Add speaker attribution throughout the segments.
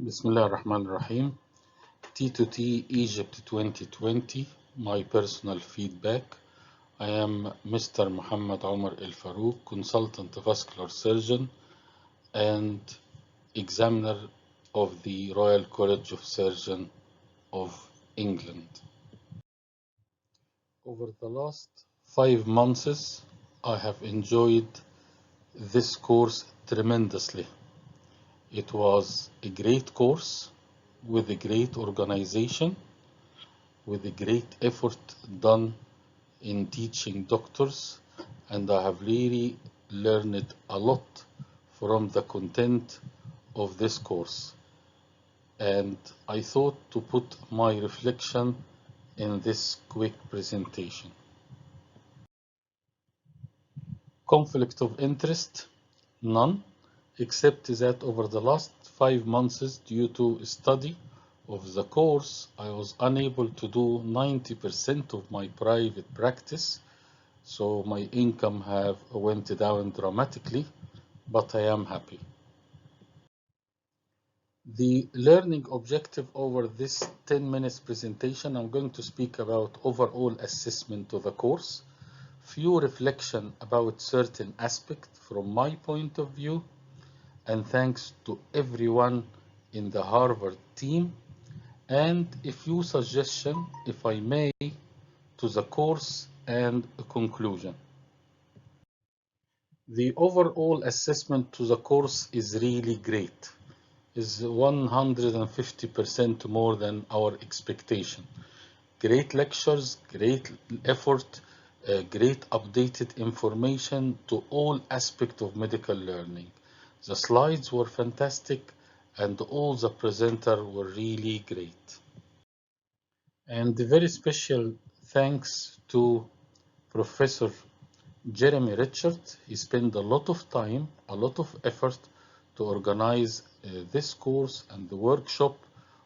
Speaker 1: Bismillah ar-Rahman ar-Rahim. T2T Egypt 2020, my personal feedback. I am Mr. Muhammad Omar El Farouk, consultant vascular surgeon and examiner of the Royal College of Surgeons of England. Over the last 5 months, I have enjoyed this course tremendously. It was a great course with a great organization, with a great effort done in teaching doctors, and I have really learned a lot from the content of this course. And I thought to put my reflection in this quick presentation. Conflict of interest? None, except that over the last 5 months, due to study of the course, I was unable to do 90% of my private practice, so my income went down dramatically, but I am happy. The learning objective over this 10 minutes presentation, I'm going to speak about overall assessment of the course, few reflection about certain aspects from my point of view, and thanks to everyone in the Harvard team, and a few suggestions, if I may, to the course and a conclusion. The overall assessment to the course is really great. Is 150% more than our expectation. Great lectures, great effort, great updated information to all aspects of medical learning. The slides were fantastic and all the presenters were really great. And a very special thanks to Professor Jeremy Richard. He spent a lot of time, a lot of effort to organize this course and the workshop,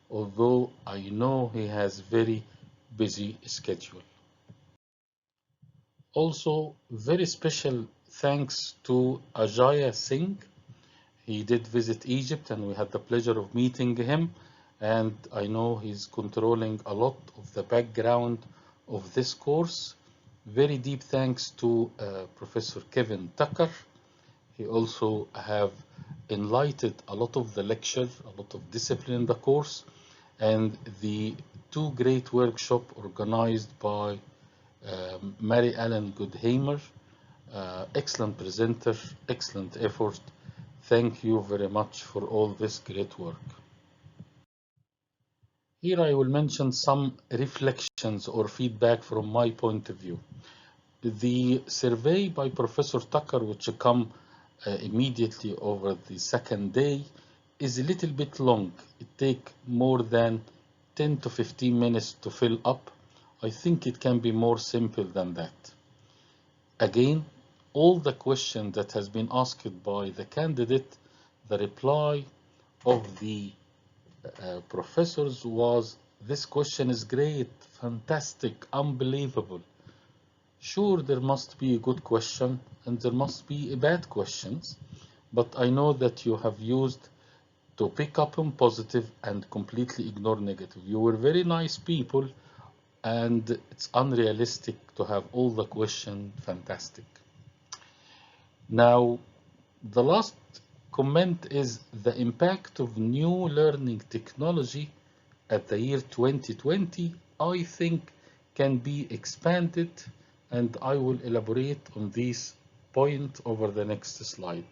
Speaker 1: although I know he has very busy schedule. Also, very special thanks to Ajay Singh. He did visit Egypt and we had the pleasure of meeting him, and I know he's controlling a lot of the background of this course. Very deep thanks to Professor Kevin Tucker. He also have enlightened a lot of the lecture, a lot of discipline in the course, and the 2 great workshops organized by Mary Ellen Goodhamer. Excellent presenter, excellent effort. Thank you very much for all this great work. Here I will mention some reflections or feedback from my point of view. The survey by Professor Tucker, which come immediately over the second day, is a little bit long. It takes more than 10 to 15 minutes to fill up. I think it can be more simple than that. Again, all the questions that has been asked by the candidate, the reply of the professors was, this question is great, fantastic, unbelievable. Sure, there must be a good question and there must be a bad questions, but I know that you have used to pick up on positive and completely ignore negative. You were very nice people, and it's unrealistic to have all the questions fantastic. Now, the last comment is the impact of new learning technology at the year 2020, I think can be expanded, and I will elaborate on this point over the next slide.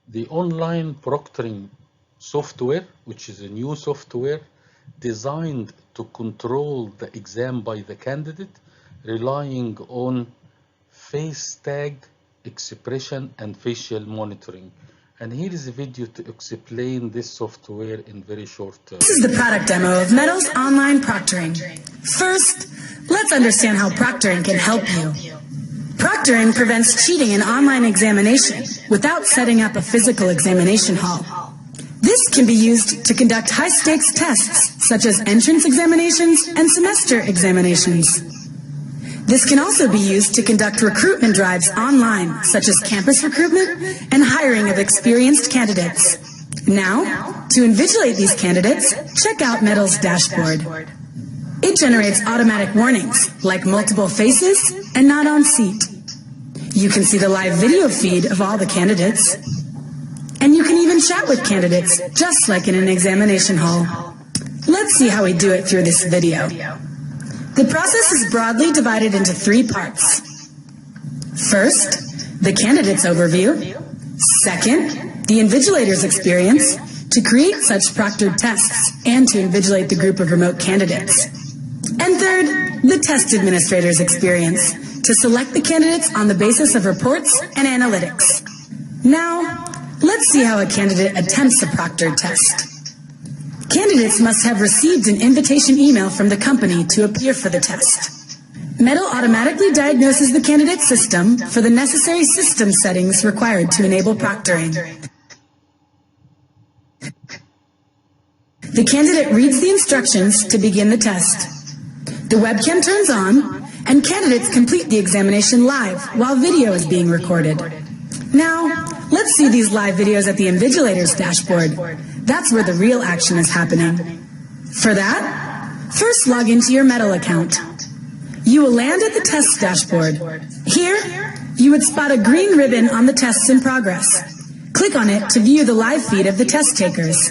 Speaker 1: The online proctoring software, which is a new software designed to control the exam by the candidate, relying on face tag, expression, and facial monitoring. And here is a video to explain this software in very short term.
Speaker 2: This is the product demo of Meadows Online Proctoring. First, let's understand how proctoring can help you. Proctoring prevents cheating in online examination without setting up a physical examination hall. This can be used to conduct high-stakes tests, such as entrance examinations and semester examinations. This can also be used to conduct recruitment drives online, such as campus recruitment and hiring of experienced candidates. Now, to invigilate these candidates, check out Metal's dashboard. It generates automatic warnings, like multiple faces and not on seat. You can see the live video feed of all the candidates. And you can even chat with candidates, just like in an examination hall. Let's see how we do it through this video. The process is broadly divided into 3 parts. First, the candidate's overview. Second, the invigilator's experience to create such proctored tests and to invigilate the group of remote candidates. And third, the test administrator's experience to select the candidates on the basis of reports and analytics. Now, let's see how a candidate attempts a proctored test. Candidates must have received an invitation email from the company to appear for the test. Metal automatically diagnoses the candidate's system for the necessary system settings required to enable proctoring. The candidate reads the instructions to begin the test. The webcam turns on, and candidates complete the examination live while video is being recorded. Now, let's see these live videos at the invigilator's dashboard. That's where the real action is happening. For that, first log into your Metal account. You will land at the test dashboard. Here, you would spot a green ribbon on the tests in progress. Click on it to view the live feed of the test takers.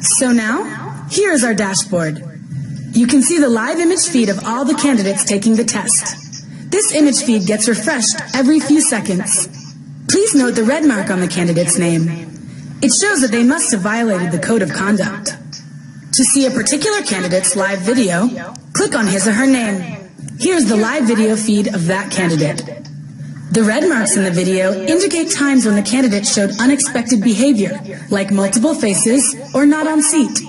Speaker 2: So now, here is our dashboard. You can see the live image feed of all the candidates taking the test. This image feed gets refreshed every few seconds. Please note the red mark on the candidate's name. It shows that they must have violated the code of conduct. To see a particular candidate's live video, click on his or her name. Here's the live video feed of that candidate. The red marks in the video indicate times when the candidate showed unexpected behavior, like multiple faces or not on seat.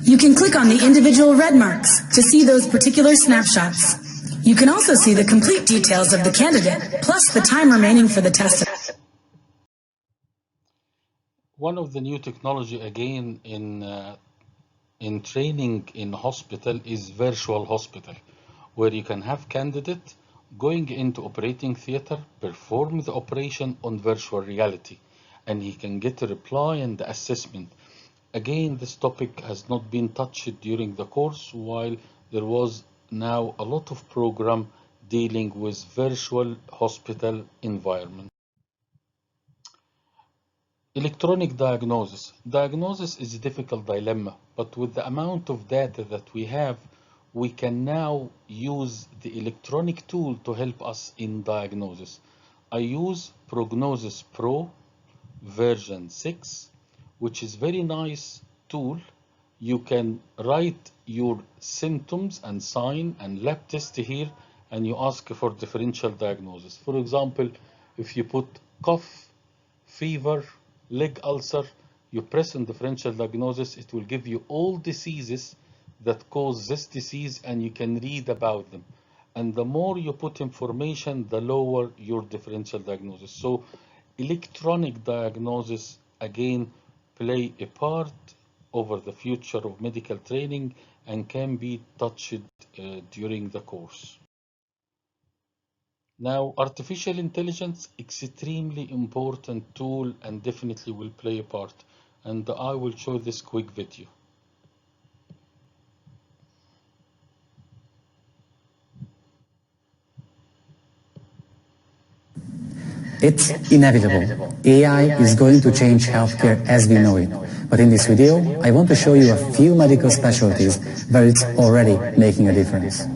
Speaker 2: You can click on the individual red marks to see those particular snapshots. You can also see the complete details of the candidate, plus the time remaining for the test.
Speaker 1: One of the new technology again in training in hospital is virtual hospital, where you can have candidate going into operating theater, perform the operation on virtual reality, and he can get a reply and the assessment. Again, this topic has not been touched during the course, while there was now a lot of program dealing with virtual hospital environment. Electronic diagnosis. Diagnosis is a difficult dilemma, but with the amount of data that we have, we can now use the electronic tool to help us in diagnosis. I use Prognosis Pro version 6, which is very nice tool. You can write your symptoms and sign and lab test here, and you ask for differential diagnosis. For example, if you put cough, fever, leg ulcer, you press on differential diagnosis, it will give you all diseases that cause this disease, and you can read about them. And the more you put information, the lower your differential diagnosis. So electronic diagnosis again play a part over the future of medical training and can be touched during the course. Now, artificial intelligence, extremely important tool and definitely will play a part. And I will show this quick video.
Speaker 3: It's inevitable. AI is going to change healthcare as we know it. But in this video, I want to show you a few medical specialties where it's already making a difference.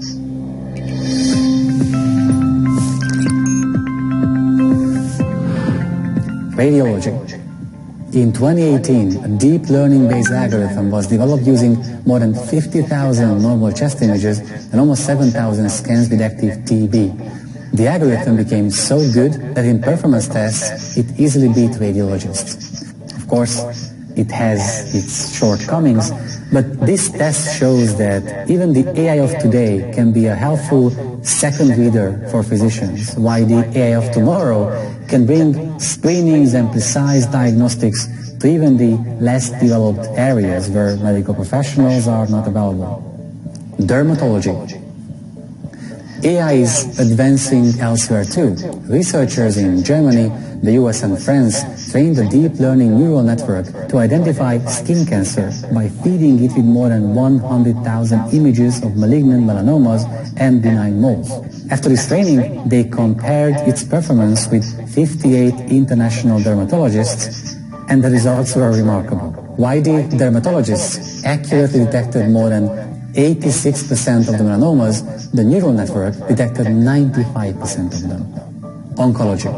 Speaker 3: Radiology. In 2018, a deep learning-based algorithm was developed using more than 50,000 normal chest images and almost 7,000 scans with active TB. The algorithm became so good that in performance tests, it easily beat radiologists. Of course, it has its shortcomings, but this test shows that even the AI of today can be a helpful second reader for physicians, while the AI of tomorrow can bring screenings and precise diagnostics to even the less developed areas where medical professionals are not available. Dermatology. AI is advancing elsewhere too. Researchers in Germany, the US and France trained a deep learning neural network to identify skin cancer by feeding it with more than 100,000 images of malignant melanomas and benign moles. After this training, they compared its performance with 58 international dermatologists, and the results were remarkable. While the dermatologists accurately detected more than 86% of the melanomas, the neural network detected 95% of them. Oncology.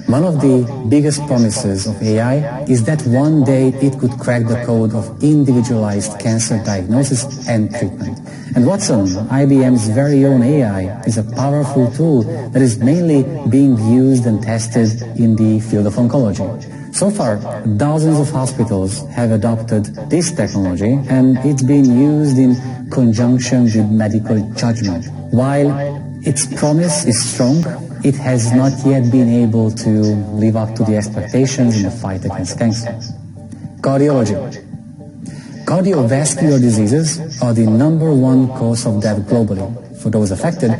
Speaker 3: One of the biggest promises of AI is that one day it could crack the code of individualized cancer diagnosis and treatment. And Watson, IBM's very own AI, is a powerful tool that is mainly being used and tested in the field of oncology. So far, dozens of hospitals have adopted this technology, and it's being used in conjunction with medical judgment. While its promise is strong, it has not yet been able to live up to the expectations in the fight against cancer. Cardiology. Cardiovascular diseases are the #1 cause of death globally. For those affected,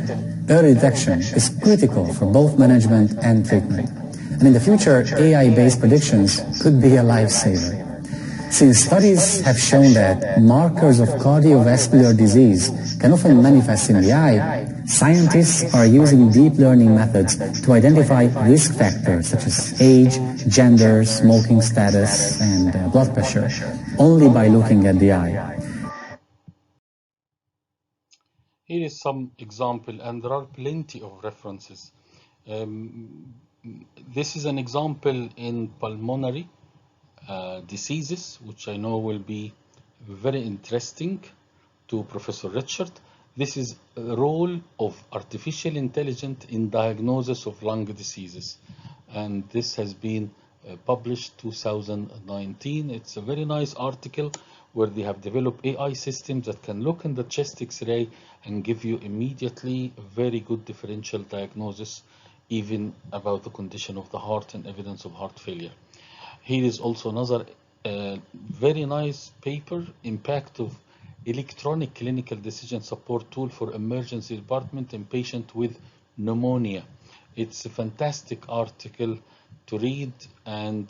Speaker 3: early detection is critical for both management and treatment. And in the future, AI-based predictions could be a lifesaver. Since studies have shown that markers of cardiovascular disease can often manifest in the eye, scientists are using deep learning methods to identify risk factors such as age, gender, smoking status, and blood pressure, only by looking at the eye.
Speaker 1: Here is some example, and there are plenty of references. This is an example in pulmonary diseases, which I know will be very interesting to Professor Richard. This is a role of artificial intelligence in diagnosis of lung diseases, and this has been published 2019. It's a very nice article where they have developed AI systems that can look in the chest X-ray and give you immediately a very good differential diagnosis, even about the condition of the heart and evidence of heart failure. Here is also another very nice paper, impact of electronic clinical decision support tool for emergency department in patient with pneumonia. It's a fantastic article to read, and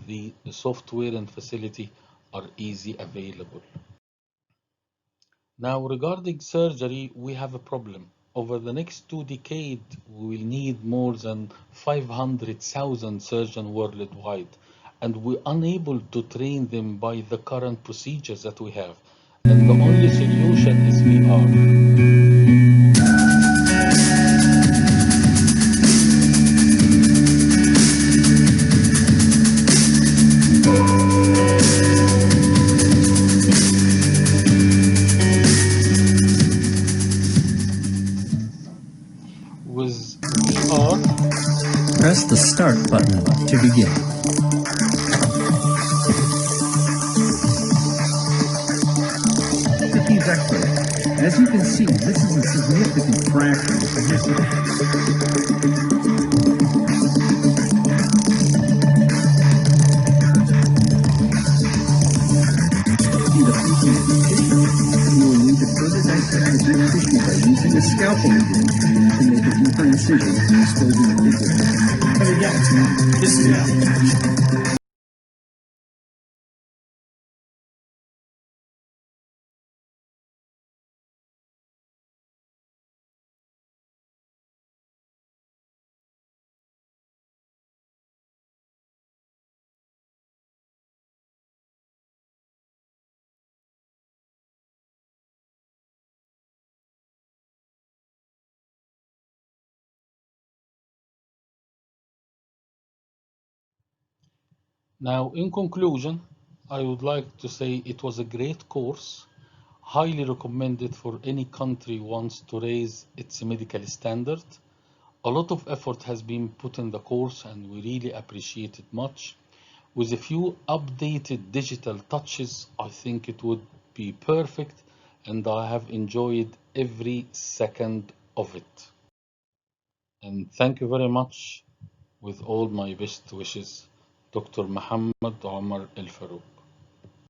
Speaker 1: the software and facility are easy available. Now, regarding surgery, we have a problem. Over the next 2 decades, we will need more than 500,000 surgeons worldwide, and we're unable to train them by the current procedures that we have. And the only solution is VR. With VR,
Speaker 4: press the Start button to begin. T2T's X-ray. As you can see, this is a significant fraction. See the patient tissue. You will need to further dissect the deep tissue by using a scalpel again to make a deeper incision and exposing the figure. But again, this is the application.
Speaker 1: Now, in conclusion, I would like to say it was a great course, highly recommended for any country who wants to raise its medical standard. A lot of effort has been put in the course, and we really appreciate it much. With a few updated digital touches, I think it would be perfect, and I have enjoyed every second of it. And thank you very much. With all my best wishes, Dr. Muhammad Omar El Farouk.